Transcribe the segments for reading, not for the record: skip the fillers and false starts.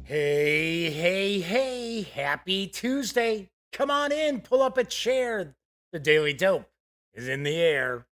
Hey, hey, hey, happy Tuesday. Come on in, pull up a chair. The Daily Dope is in the air.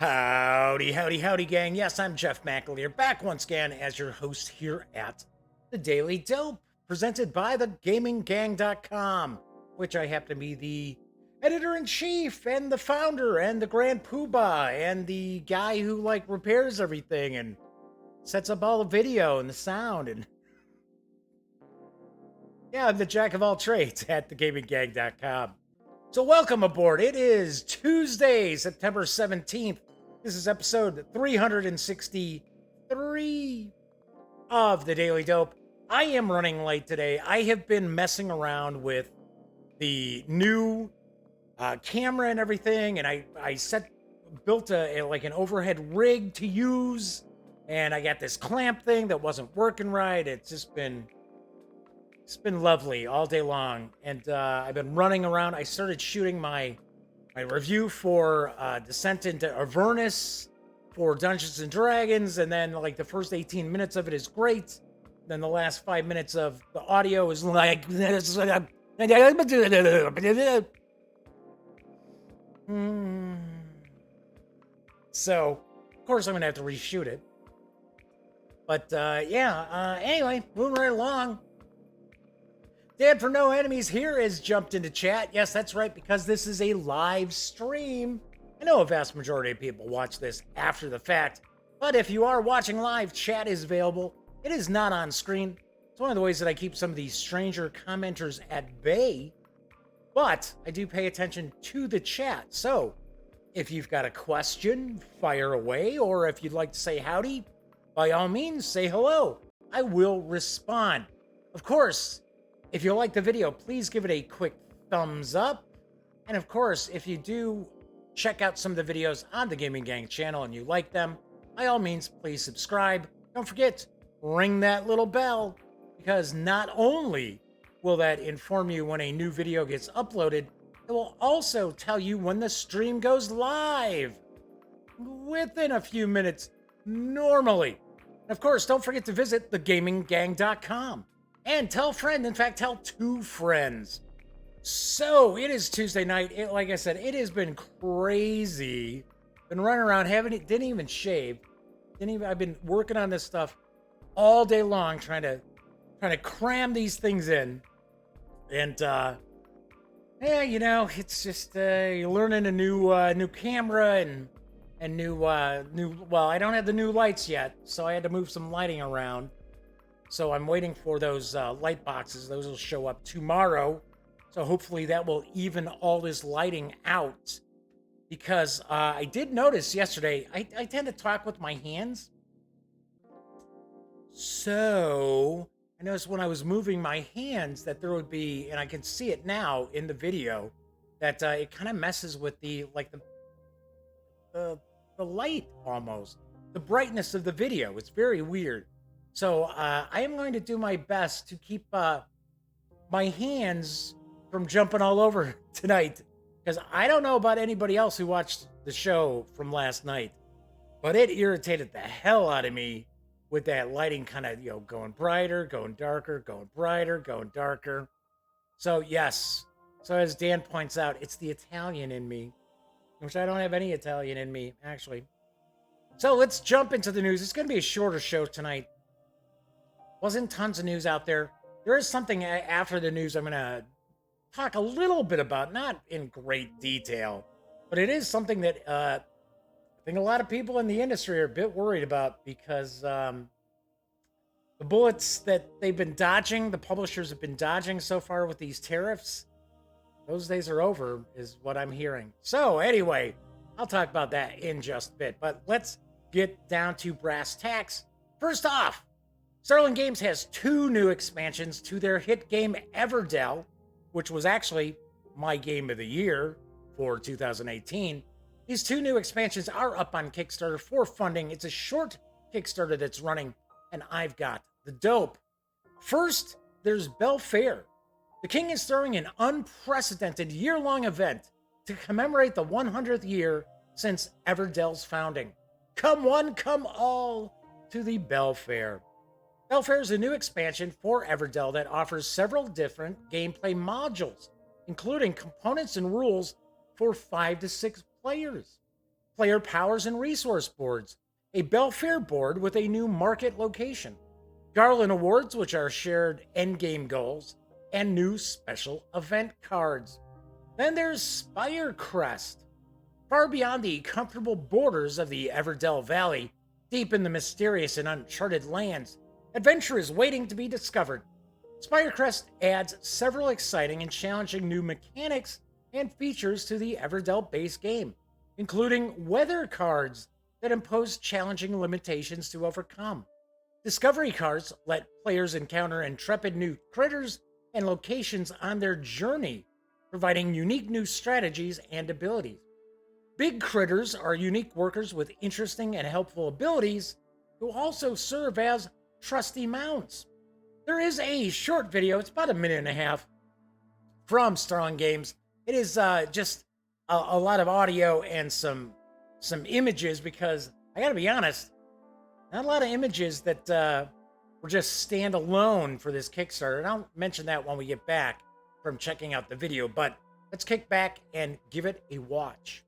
Howdy, howdy, howdy, gang. Yes, I'm Jeff McAleer, back once again as your host here at The Daily Dope, presented by thegaminggang.com, which I happen to be the editor-in-chief and the founder and the grand poobah and the guy who, repairs everything and sets up all the video and the sound. And yeah, I'm the jack of all trades at thegaminggang.com. So welcome aboard. It is Tuesday, September 17th. This is episode 363 of The Daily Dope. I am running late today. I have been messing around with the new camera and everything, and I built an overhead rig to use, and I got this clamp thing that wasn't working right. It's been lovely all day long, and I've been running around. I started shooting my review for Descent into Avernus for Dungeons and Dragons, and then the first 18 minutes of it is great. Then the last 5 minutes of the audio is like so of course I'm gonna have to reshoot it. But anyway, moving right along. Dad for No Enemies here has jumped into chat. Yes, that's right, because this is a live stream. I know a vast majority of people watch this after the fact, but if you are watching live, chat is available. It is not on screen. It's one of the ways that I keep some of these stranger commenters at bay, but I do pay attention to the chat. So if you've got a question, fire away, or if you'd like to say howdy, by all means, say hello. I will respond. Of course, if you like the video, please give it a quick thumbs up. And of course, if you do check out some of the videos on the Gaming Gang channel and you like them, by all means, please subscribe. Don't forget, ring that little bell, because not only will that inform you when a new video gets uploaded, it will also tell you when the stream goes live within a few minutes normally. And of course, don't forget to visit thegaminggang.com. And tell a friend, in fact, tell 2 friends. So, it is Tuesday night. Like I said, it has been crazy. Been running around, didn't even shave. I've been working on this stuff all day long, trying to cram these things in. And, it's just, you're learning a new camera and new, well, I don't have the new lights yet, so I had to move some lighting around. So I'm waiting for those light boxes. Those will show up tomorrow. So hopefully that will even all this lighting out. Because I did notice yesterday, I tend to talk with my hands. So I noticed when I was moving my hands that there would be, and I can see it now in the video, that it kind of messes with the light almost. The brightness of the video. It's very weird. So I am going to do my best to keep my hands from jumping all over tonight, because I don't know about anybody else who watched the show from last night, but it irritated the hell out of me with that lighting kind of, going brighter, going darker, going brighter, going darker. So yes, so as Dan points out, it's the Italian in me, which I don't have any Italian in me, actually. So let's jump into the news. It's going to be a shorter show tonight. Wasn't tons of news out there. There is something after the news I'm going to talk a little bit about, not in great detail, but it is something that I think a lot of people in the industry are a bit worried about, because the bullets that they've been dodging, the publishers have been dodging so far with these tariffs, those days are over, is what I'm hearing. So anyway, I'll talk about that in just a bit, but let's get down to brass tacks. First off, Starling Games has 2 new expansions to their hit game Everdell, which was actually my game of the year for 2018. These 2 new expansions are up on Kickstarter for funding. It's a short Kickstarter that's running and I've got the dope. First, there's Belfair. The King is throwing an unprecedented year-long event to commemorate the 100th year since Everdell's founding. Come one, come all to the Belfair. Belfair is a new expansion for Everdell that offers several different gameplay modules, including components and rules for 5 to 6 players, player powers and resource boards, a Belfair board with a new market location, Garland Awards, which are shared endgame goals, and new special event cards. Then there's Spirecrest. Far beyond the comfortable borders of the Everdell Valley, deep in the mysterious and uncharted lands, adventure is waiting to be discovered. Spirecrest adds several exciting and challenging new mechanics and features to the Everdell base game, including weather cards that impose challenging limitations to overcome. Discovery cards let players encounter intrepid new critters and locations on their journey, providing unique new strategies and abilities. Big critters are unique workers with interesting and helpful abilities who also serve as trusty mounts. There is a short video, it's about a minute and a half, from Starling Games. It is just a lot of audio and some images, because I gotta be honest, not a lot of images that were just standalone for this Kickstarter. And I'll mention that when we get back from checking out the video, but let's kick back and give it a watch.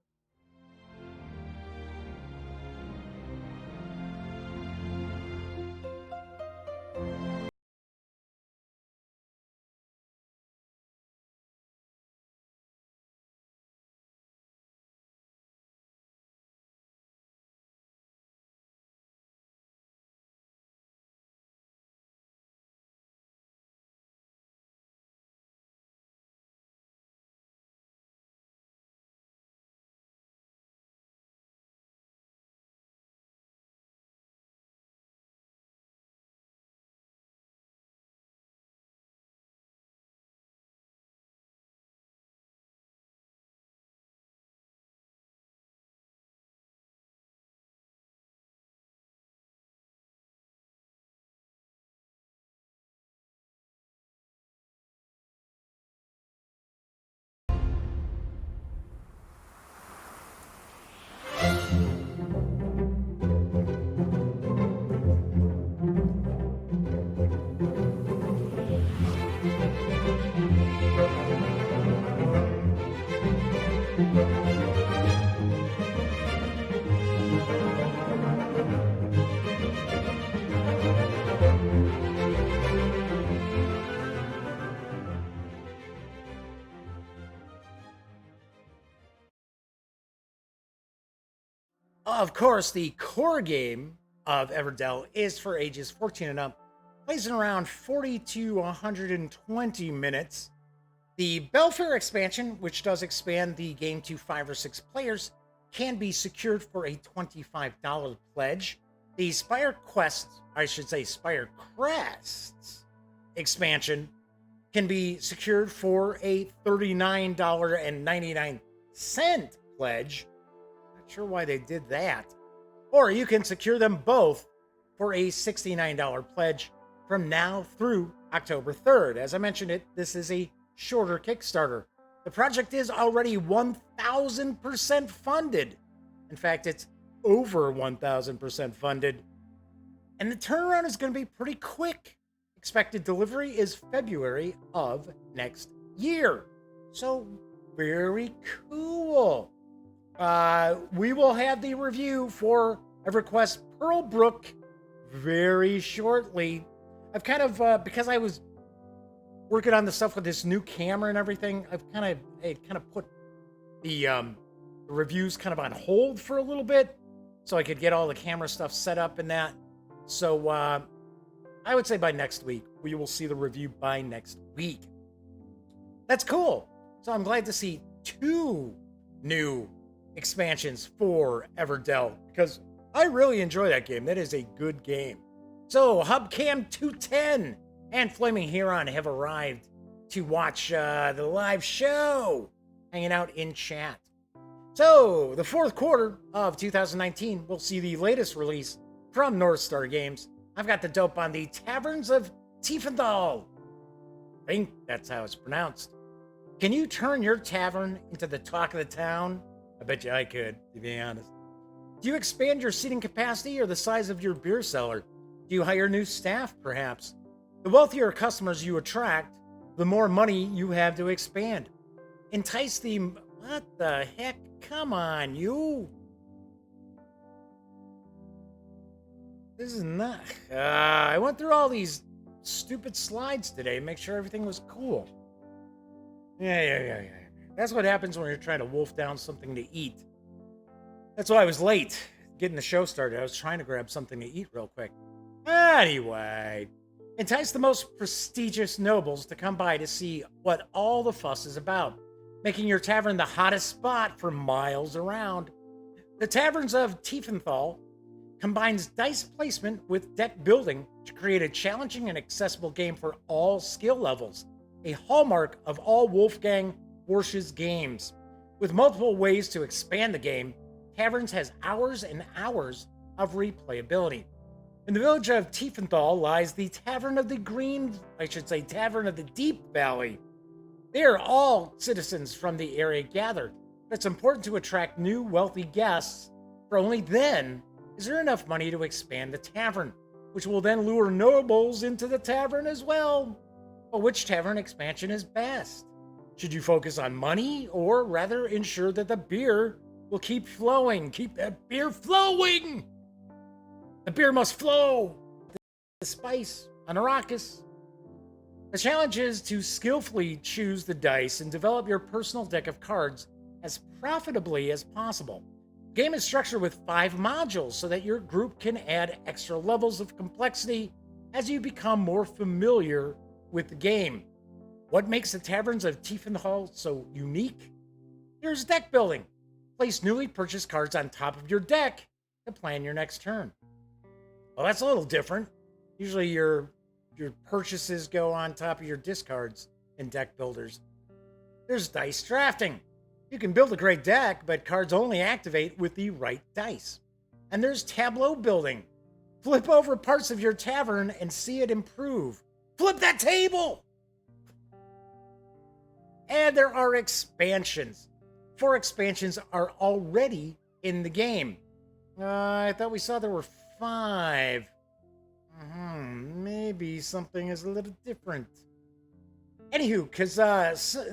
Of course, the core game of Everdell is for ages 14 and up, plays in around 40 to 120 minutes. The Belfair expansion, which does expand the game to 5 or 6 players, can be secured for a $25 pledge. The Spirecrest expansion can be secured for a $39.99 pledge. Not sure why they did that. Or you can secure them both for a $69 pledge from now through October 3rd. As I mentioned this is a shorter Kickstarter. The project is already 1,000% funded. In fact, it's over 1,000% funded. And the turnaround is going to be pretty quick. Expected delivery is February of next year. So, very cool. We will have the review for EverQuest Pearlbrook very shortly. I've kind of, because I was working on the stuff with this new camera and everything, I've kind of put the reviews kind of on hold for a little bit so I could get all the camera stuff set up and that. So I would say by next week. We will see the review by next week. That's cool. So I'm glad to see 2 new expansions for Everdell, because I really enjoy that game. That is a good game. So Hubcam 210 and Flaming Huron have arrived to watch the live show, hanging out in chat. So the 4th quarter of 2019 will see the latest release from Northstar Games, I've got the dope on the Taverns of Tiefenthal. I think that's how it's pronounced. Can you turn your tavern into the talk of the town? I bet you I could, to be honest. Do you expand your seating capacity or the size of your beer cellar? Do you hire new staff, perhaps? The wealthier customers you attract, the more money you have to expand. Entice the... What the heck? Come on, you. This is not... I went through all these stupid slides today to make sure everything was cool. Yeah. That's what happens when you're trying to wolf down something to eat. That's why I was late getting the show started. I was trying to grab something to eat real quick. Anyway, entice the most prestigious nobles to come by to see what all the fuss is about, making your tavern the hottest spot for miles around. The Taverns of Tiefenthal combines dice placement with deck building to create a challenging and accessible game for all skill levels, a hallmark of all Wolfgang Warsch's games. With multiple ways to expand the game, Taverns has hours and hours of replayability. In the village of Tiefenthal lies the Tavern of the Deep Valley. They are all citizens from the area gathered, but it's important to attract new wealthy guests, for only then is there enough money to expand the tavern, which will then lure nobles into the tavern as well. But which tavern expansion is best? Should you focus on money, or rather ensure that the beer will keep flowing? Keep that beer flowing! The beer must flow! The spice on Arrakis. The challenge is to skillfully choose the dice and develop your personal deck of cards as profitably as possible. The game is structured with 5 modules so that your group can add extra levels of complexity as you become more familiar with the game. What makes the Taverns of Tiefenthal so unique? Here's deck building. Place newly purchased cards on top of your deck to plan your next turn. Well, that's a little different. Usually your purchases go on top of your discards in deck builders. There's dice drafting. You can build a great deck, but cards only activate with the right dice. And there's tableau building. Flip over parts of your tavern and see it improve. Flip that table! And there are expansions. 4 expansions are already in the game. I thought we saw there were 5. Maybe something is a little different. Anywho, because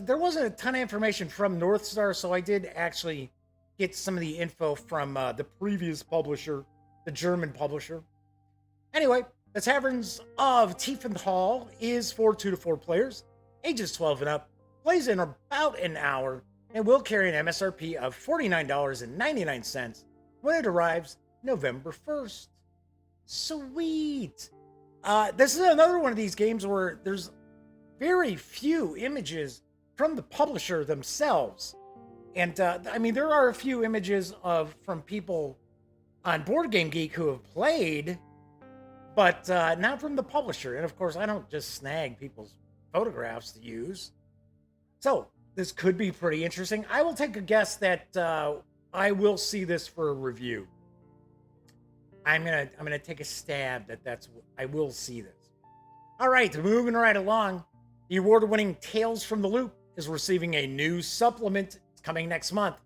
there wasn't a ton of information from Northstar, so I did actually get some of the info from the previous publisher, the German publisher. Anyway, the Taverns of Tiefenthal is for 2 to 4 players, ages 12 and up, plays in about an hour, and will carry an MSRP of $49.99 when it arrives November 1st. Sweet! This is another one of these games where there's very few images from the publisher themselves. And, I mean, there are a few images from people on Board Game Geek who have played, but not from the publisher. And, of course, I don't just snag people's photographs to use. So, this could be pretty interesting. I will take a guess that I will see this for a review. I'm gonna take a stab that I will see this. All right, moving right along. The award-winning Tales from the Loop is receiving a new supplement. It's coming next month.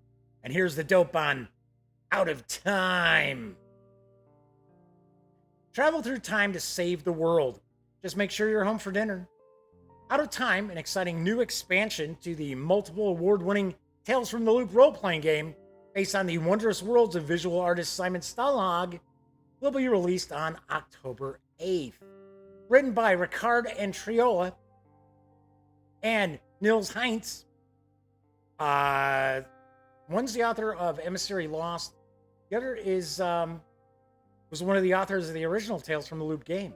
And here's the dope on Out of Time. Travel through time to save the world. Just make sure you're home for dinner. Out of Time, an exciting new expansion to the multiple award-winning Tales from the Loop role-playing game based on the wondrous worlds of visual artist Simon Stallhag, will be released on October 8th. Written by Ricard Antriola and Nils Heinz. One's the author of Emissary Lost. The other was one of the authors of the original Tales from the Loop game.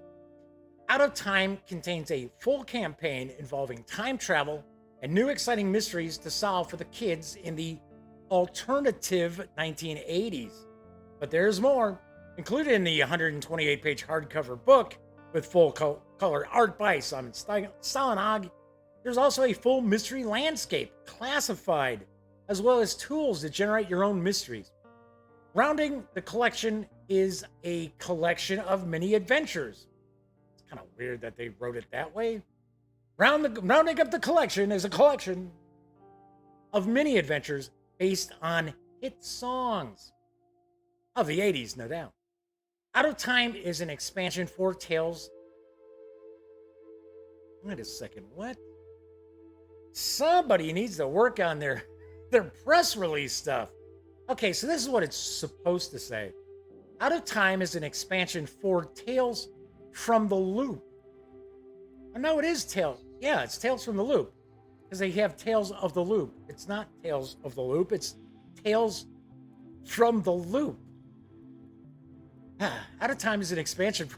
Out of Time contains a full campaign involving time travel and new exciting mysteries to solve for the kids in the alternative 1980s. But there's more. Included in the 128-page hardcover book with full color art by Simon Stallhag, there's also a full mystery landscape, classified, as well as tools to generate your own mysteries. Rounding the collection is a collection of mini adventures. It's kind of weird that they wrote it that way. Rounding up the collection is a collection of mini adventures based on hit songs of the 80s, no doubt. Out of Time is an expansion for Tales. Wait a second, what? Somebody needs to work on their press release stuff. Okay, so this is what it's supposed to say. Out of Time is an expansion for Tales from the Loop. Oh, no, it is Tales. Yeah, it's Tales from the Loop. Because they have Tales of the Loop. It's not Tales of the Loop, it's Tales from the Loop. Out of Time is an expansion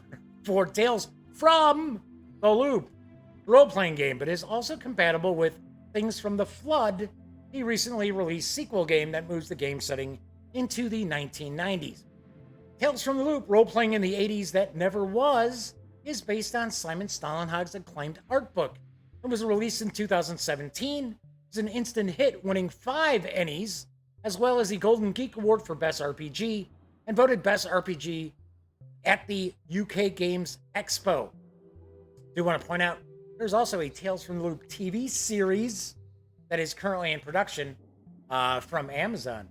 for Tales from the Loop role-playing game, but is also compatible with Things from the Flood, the recently released sequel game that moves the game setting into the 1990s. Tales from the Loop, role-playing in the 80s that never was, is based on Simon Stålenhag's acclaimed art book and was released in 2017. It's an instant hit, winning 5 Ennies, as well as the Golden Geek Award for Best RPG, and voted Best RPG at the UK Games Expo. Do want to point out, there's also a Tales from the Loop TV series that is currently in production from Amazon.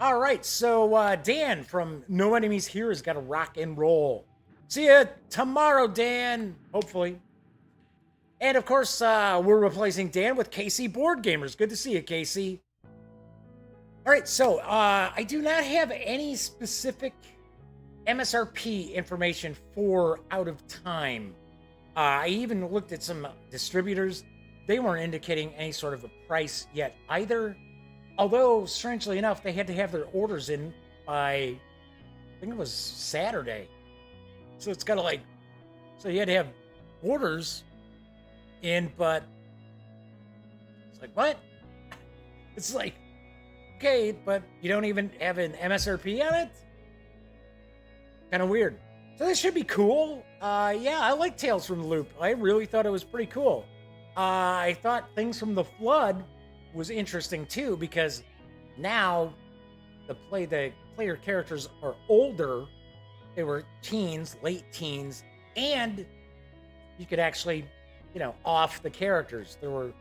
All right, so Dan from No Enemies Here has got to rock and roll. See you tomorrow, Dan, hopefully. And of course, we're replacing Dan with Casey Board Gamers. Good to see you, Casey. All right, so I do not have any specific MSRP information for Out of Time. I even looked at some distributors. They weren't indicating any sort of a price yet either. Although, strangely enough, they had to have their orders in by, I think it was Saturday. So it's kind of like, so you had to have orders in, but it's like, what? It's like, okay, but you don't even have an MSRP on it? Kind of weird. So this should be cool. Yeah, I like Tales from the Loop. I really thought it was pretty cool. I thought Things from the Flood was interesting too, because now the player characters are older. They were teens, late teens, and you could actually, off the characters. There were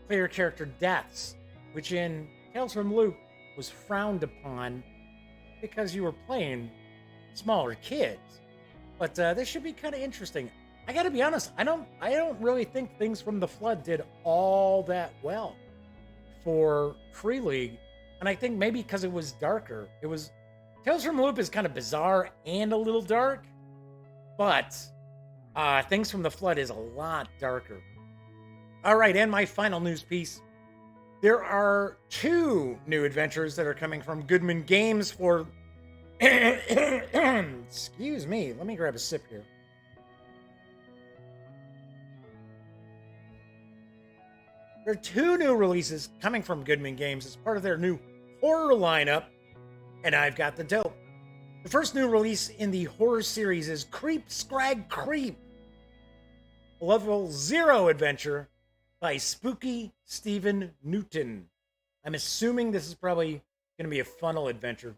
player character deaths, which in Tales from the Loop was frowned upon because you were playing smaller kids. But this should be kind of interesting. I gotta be honest, I don't really think Things from the Flood did all that well for Free League. And I think maybe because it was darker. Tales from the Loop is kind of bizarre and a little dark, but Things from the Flood is a lot darker. All right, and my final news piece. There are 2 new adventures that are coming from Goodman Games for excuse me, let me grab a sip here. There are 2 new releases coming from Goodman Games as part of their new horror lineup, and I've got the dope. The first new release in the horror series is Creep Scrag Creep, a level 0 adventure by Spooky Stephen Newton. I'm assuming this is probably going to be a funnel adventure.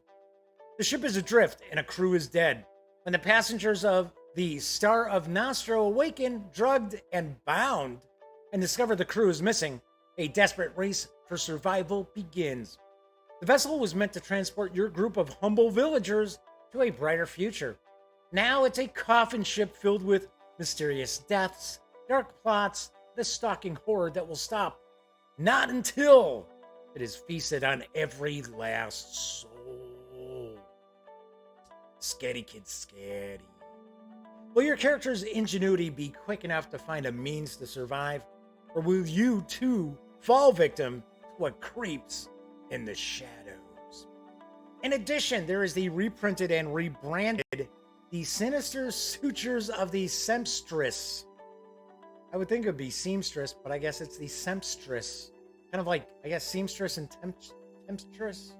The ship is adrift and a crew is dead. When the passengers of the Star of Nostro awaken, drugged and bound, and discover the crew is missing, a desperate race for survival begins. The vessel was meant to transport your group of humble villagers to a brighter future. Now it's a coffin ship filled with mysterious deaths, dark plots, the stalking horror that will stop not until it is feasted on every last soul. Scatty kid, scatty. Will your character's ingenuity be quick enough to find a means to survive? Or will you too fall victim to what creeps in the shadows? In addition, there is the reprinted and rebranded The Sinister Sutures of the Sempstress. I would think it would be seamstress, but I guess it's the Sempstress. Kind of like, I guess, seamstress and tempstress.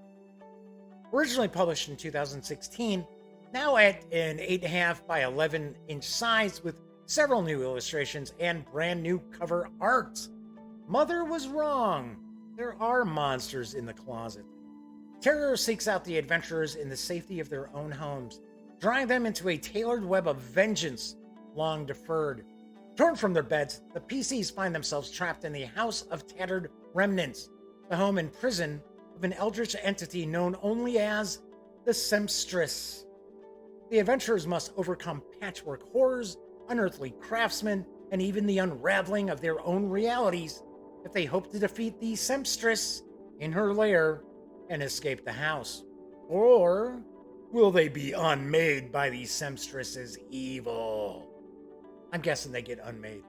Originally published in 2016, now at an 8.5 by 11 inch size with several new illustrations and brand new cover art. Mother was wrong. There are monsters in the closet. Terror seeks out the adventurers in the safety of their own homes, drawing them into a tailored web of vengeance long deferred. Torn from their beds, the PCs find themselves trapped in the House of Tattered Remnants, the home and prison of an eldritch entity known only as the Sempstress. The adventurers must overcome patchwork horrors, unearthly craftsmen, and even the unraveling of their own realities if they hope to defeat the Sempstress in her lair and escape the house. Or will they be unmade by the Sempstress's evil? I'm guessing they get unmade.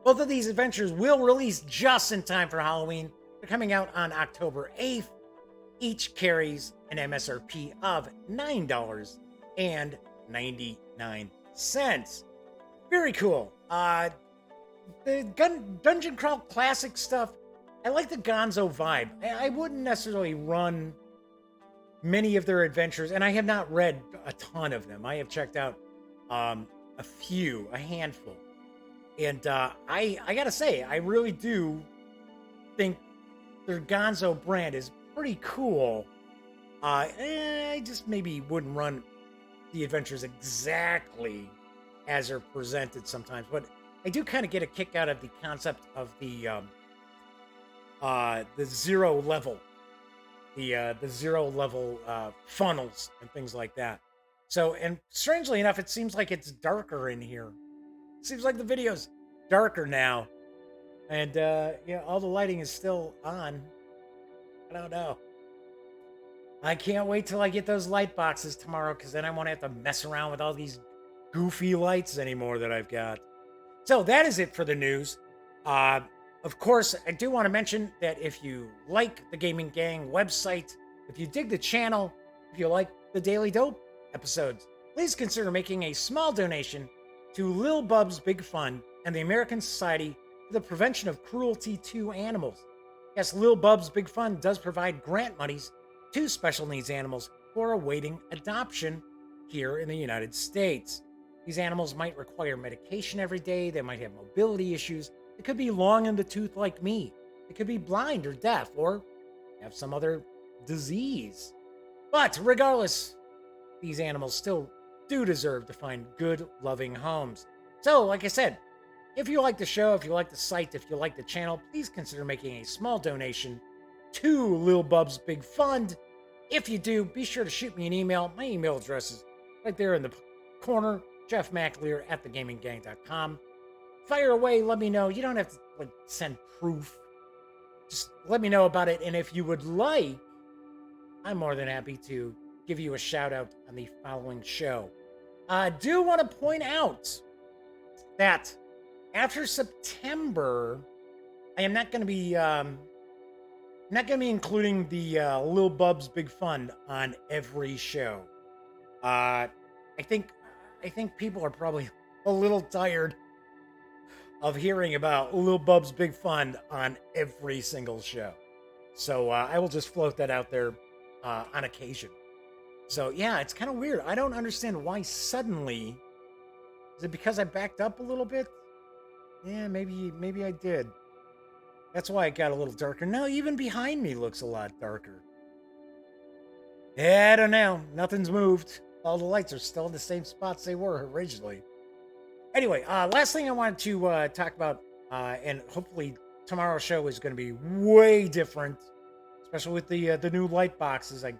Both of these adventures will release just in time for Halloween. They're coming out on October 8th. Each carries an MSRP of $9.99. Very cool. The Dungeon Crawl Classic stuff, I like the Gonzo vibe. I wouldn't necessarily run many of their adventures, and I have not read a ton of them. I have checked out a handful. And I gotta say, I really do think their Gonzo brand is pretty cool. I just maybe wouldn't run the adventures exactly as they're presented sometimes, but I do kind of get a kick out of the concept of the zero level, the zero level funnels and things like that. So, and strangely enough, it seems like it's darker in here. It seems like the video's darker now, and all the lighting is still on. I don't know. I can't wait till I get those light boxes tomorrow, because then I won't have to mess around with all these goofy lights anymore that I've got. So that is it for the news. Of course, I do want to mention that if you like the Gaming Gang website, if you dig the channel, if you like the Daily Dope episodes, please consider making a small donation to Lil Bub's Big Fund and the American Society for the Prevention of Cruelty to Animals. Yes, Lil Bub's Big Fund does provide grant monies to special needs animals who are awaiting adoption here in the United States. These animals might require medication every day. They might have mobility issues. It could be long in the tooth like me. It could be blind or deaf or have some other disease. But regardless, these animals still do deserve to find good, loving homes. So, like I said, if you like the show, if you like the site, if you like the channel, please consider making a small donation to Lil Bub's Big Fund. If you do, be sure to shoot me an email. My email address is right there in the corner, jeffmclear@thegaminggang.com. Fire away, let me know. You don't have to send proof. Just let me know about it. And if you would like, I'm more than happy to give you a shout out on the following show. I do want to point out that after September, I am not going to be including the Lil Bub's Big Fund on every show. I think people are probably a little tired of hearing about Lil Bub's Big Fund on every single show. So I will just float that out there on occasion. So yeah, it's kind of weird. I don't understand why suddenly. Is it because I backed up a little bit? Yeah, maybe I did. That's why it got a little darker. No, even behind me looks a lot darker. Yeah, I don't know. Nothing's moved. All the lights are still in the same spots they were originally. Anyway, last thing I wanted to talk about, and hopefully tomorrow's show is going to be way different, especially with the new light boxes. I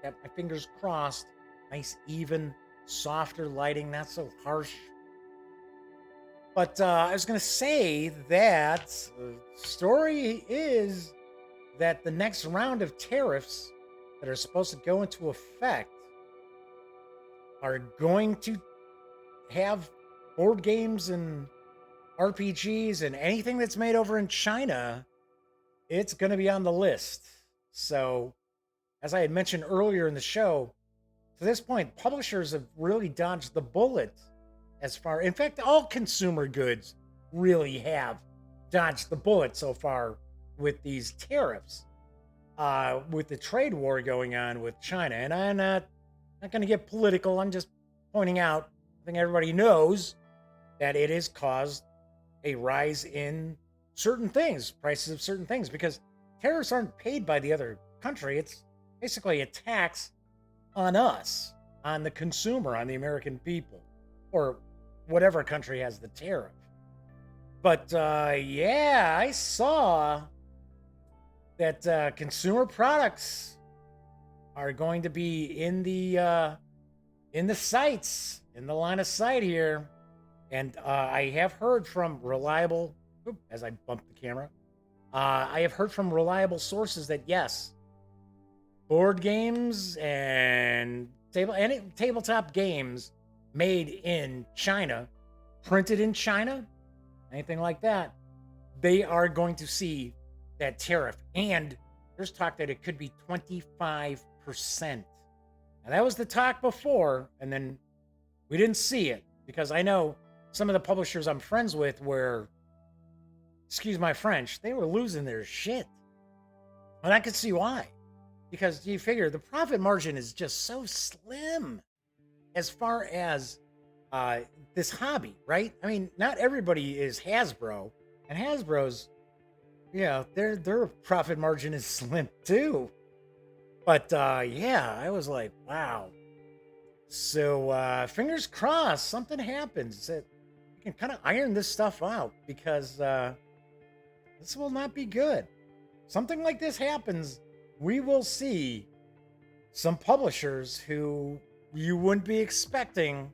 got my fingers crossed. Nice, even, softer lighting, not so harsh. But I was going to say that the story is that the next round of tariffs that are supposed to go into effect are going to have board games and RPGs and anything that's made over in China. It's going to be on the list. So, as I had mentioned earlier in the show, to this point, publishers have really dodged the bullet in fact, all consumer goods really have dodged the bullet so far with these tariffs, with the trade war going on with China. And I'm not going to get political. I'm just pointing out, I think everybody knows that it has caused a rise in certain things, prices of certain things, because tariffs aren't paid by the other country. It's basically a tax on us, on the consumer, on the American people, or whatever country has the tariff. But yeah, I saw that consumer products are going to be in the sights, in the line of sight here. And I have heard from reliable, as I bump the camera, I have heard from reliable sources that yes, board games and tabletop games made in China, printed in China, anything like that, they are going to see that tariff. And there's talk that it could be 25%. Now, that was the talk before, and then we didn't see it because I know some of the publishers I'm friends with were, excuse my French, they were losing their shit. And I could see why. Because you figure the profit margin is just so slim as far as this hobby, right? I mean, not everybody is Hasbro, and Hasbro's, their profit margin is slim too. But yeah, I was like, wow. So fingers crossed, something happens that we can kind of iron this stuff out because this will not be good. Something like this happens, we will see some publishers who you wouldn't be expecting,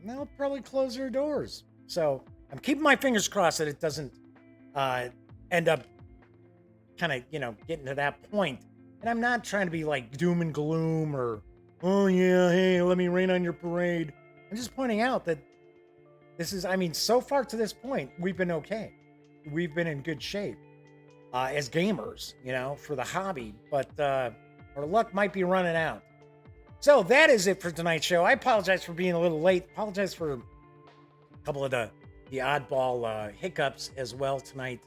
they'll probably close their doors. So I'm keeping my fingers crossed that it doesn't end up kind of, getting to that point. And I'm not trying to be like doom and gloom or, oh yeah, hey, let me rain on your parade. I'm just pointing out that this is, so far to this point, we've been okay. We've been in good shape as gamers, for the hobby. But our luck might be running out. So that is it for tonight's show. I apologize for being a little late. Apologize for a couple of the oddball hiccups as well tonight.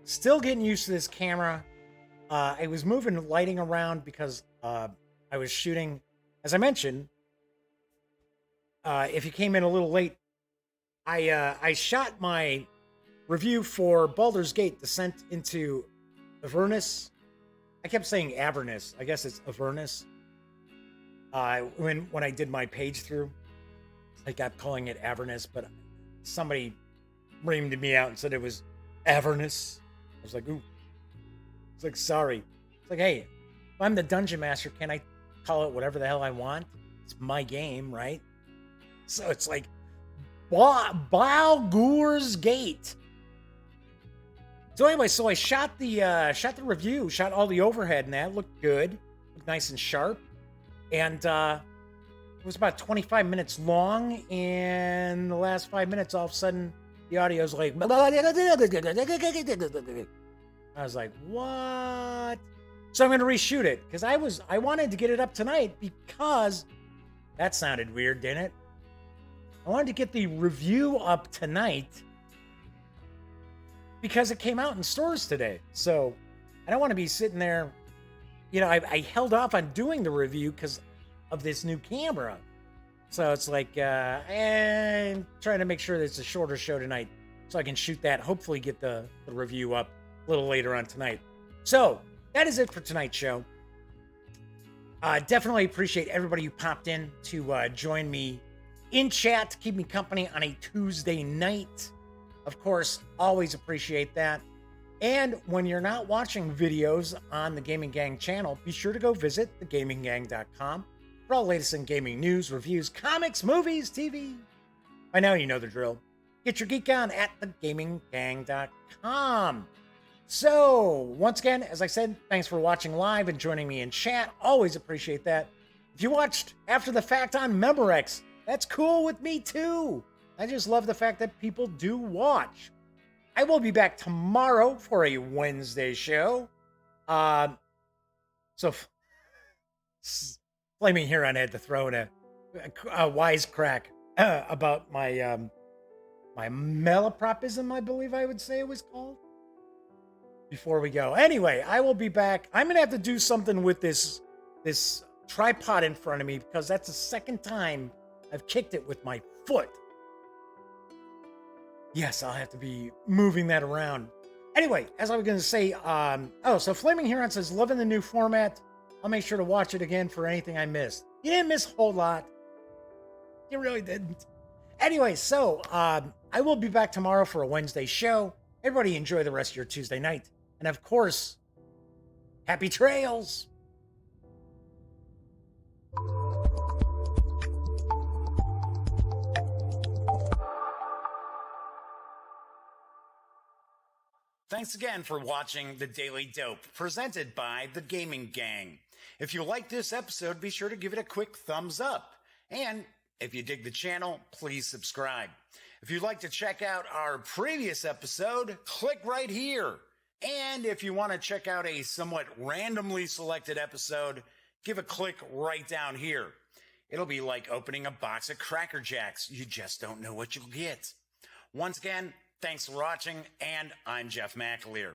Still getting used to this camera. I was moving lighting around because I was shooting, as I mentioned, if you came in a little late, I shot my review for Baldur's Gate Descent into Avernus. I kept saying Avernus. I guess it's Avernus. When I did my page through, I kept calling it Avernus, but somebody reamed me out and said it was Avernus. I was like, ooh. It's like, sorry. It's like, hey, if I'm the dungeon master, can I call it whatever the hell I want? It's my game, right? So it's like Baldur's Gate. So anyway, so I shot the review, shot all the overhead, and that looked good, looked nice and sharp, and it was about 25 minutes long. And the last 5 minutes, all of a sudden, the audio's like, I was like, what? So I'm going to reshoot it because I wanted to get it up tonight because that sounded weird, didn't it? I wanted to get the review up tonight because it came out in stores today. So I don't want to be sitting there. I held off on doing the review because of this new camera. So it's like, I'm trying to make sure that it's a shorter show tonight so I can shoot that, hopefully get the review up a little later on tonight. So that is it for tonight's show. Definitely appreciate everybody who popped in to join me in chat to keep me company on a Tuesday night. Of course, always appreciate that. And when you're not watching videos on the Gaming Gang channel, be sure to go visit thegaminggang.com for all latest in gaming news, reviews, comics, movies, TV. By now you know the drill. Get your geek on at thegaminggang.com. So, once again, as I said, thanks for watching live and joining me in chat. Always appreciate that. If you watched after the fact on Memorex, that's cool with me too. I just love the fact that people do watch. I will be back tomorrow for a Wednesday show. So, Flaming Huron had to throw in a wisecrack about my my malapropism, I believe I would say it was called. Before we go. Anyway, I will be back. I'm going to have to do something with this tripod in front of me because that's the second time I've kicked it with my foot. Yes, I'll have to be moving that around. Anyway, as I was going to say, so Flaming Huron says, loving the new format. I'll make sure to watch it again for anything I missed. You didn't miss a whole lot. You really didn't. Anyway, so I will be back tomorrow for a Wednesday show. Everybody enjoy the rest of your Tuesday night. And of course, happy trails. Thanks again for watching The Daily Dope, presented by The Gaming Gang. If you like this episode, be sure to give it a quick thumbs up. And if you dig the channel, please subscribe. If you'd like to check out our previous episode, click right here. And if you want to check out a somewhat randomly selected episode, give a click right down here. It'll be like opening a box of Cracker Jacks. You just don't know what you'll get. Once again, thanks for watching, and I'm Jeff McAleer.